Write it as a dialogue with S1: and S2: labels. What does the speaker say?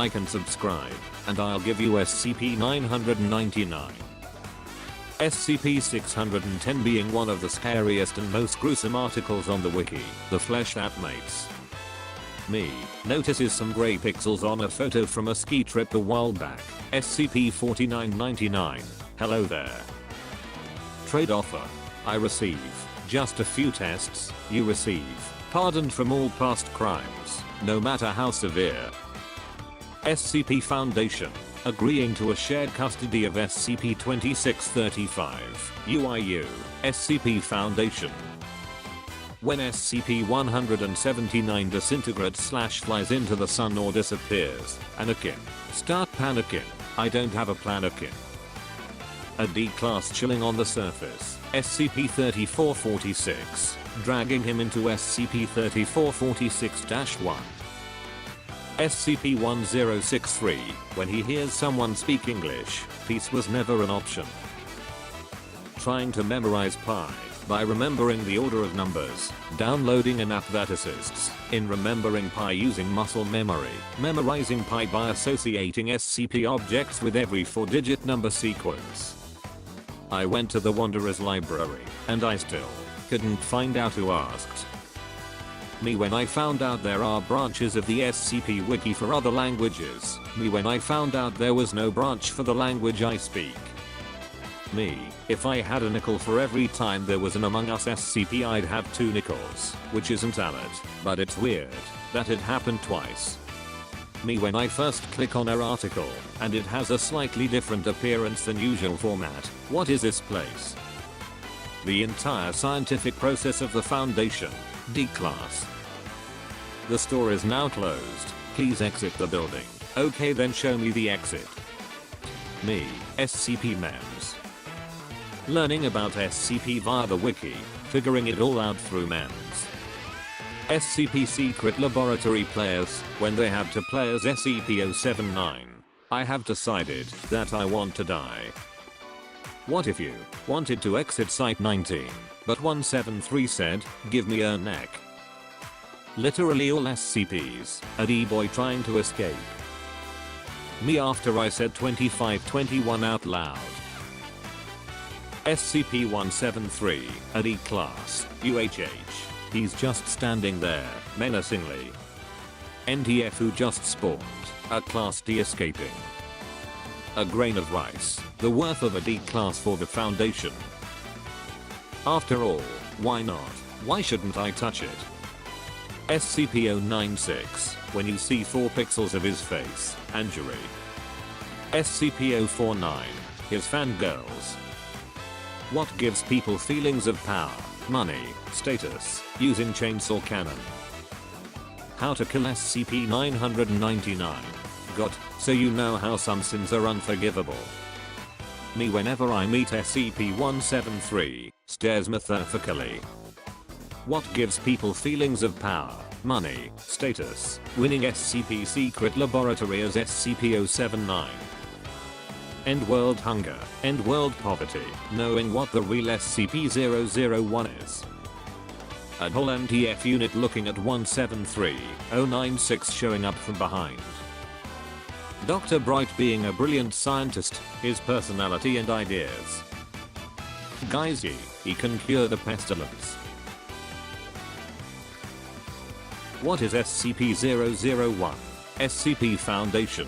S1: like and subscribe, and I'll give you SCP-999. SCP-610 being one of the scariest and most gruesome articles on the wiki, the flesh that mates me, notices some grey pixels on a photo from a ski trip a while back. SCP-4999, hello there. Trade offer. I receive just a few tests, you receive pardoned from all past crimes, no matter how severe. SCP Foundation, agreeing to a shared custody of SCP-2635, UIU, SCP Foundation. When SCP-179 disintegrates/flies into the sun or disappears, Anakin, start panicking, I don't have a planakin. A D-class chilling on the surface, SCP-3446, dragging him into SCP-3446-1. SCP-1063, when he hears someone speak English, peace was never an option. Trying to memorize pi by remembering the order of numbers, downloading an app that assists in remembering pi using muscle memory, memorizing pi by associating SCP objects with every 4-digit number sequence. I went to the Wanderer's library, and I still couldn't find out who asked me when I found out there are branches of the SCP wiki for other languages, me when I found out there was no branch for the language I speak. Me, if I had a nickel for every time there was an Among Us SCP I'd have 2 nickels, which isn't valid, but it's weird that it happened twice. Me when I first click on our article, and it has a slightly different appearance than usual format, what is this place? The entire scientific process of the Foundation, D-class. The store is now closed, please exit the building. Okay then show me the exit. Me, SCP Memes. Learning about SCP via the wiki, figuring it all out through Memes. SCP Secret Laboratory players, when they have to play as SCP-079. I have decided that I want to die. What if you wanted to exit Site 19, but 173 said, give me a neck? Literally all SCPs, a D-boy trying to escape. Me after I said 2521 out loud. SCP-173, a D-class, UHH. He's just standing there, menacingly. NTF who just spawned, a Class D escaping. A grain of rice, the worth of a D-class for the Foundation. After all, why not? Why shouldn't I touch it? SCP-096, when you see 4 pixels of his face, Anjuri. SCP-049, his fangirls. What gives people feelings of power, money, status, using chainsaw cannon? How to kill SCP-999. Got, so you know how some sins are unforgivable. Me whenever I meet SCP-173, stares metaphorically. What gives people feelings of power, money, status, winning SCP Secret Laboratory as SCP-079. End world hunger, end world poverty, knowing what the real SCP-001 is. A whole NTF unit looking at 173-096 showing up from behind. Dr. Bright being a brilliant scientist, his personality and ideas. Guys, he can cure the pestilence. What is SCP-001? SCP Foundation.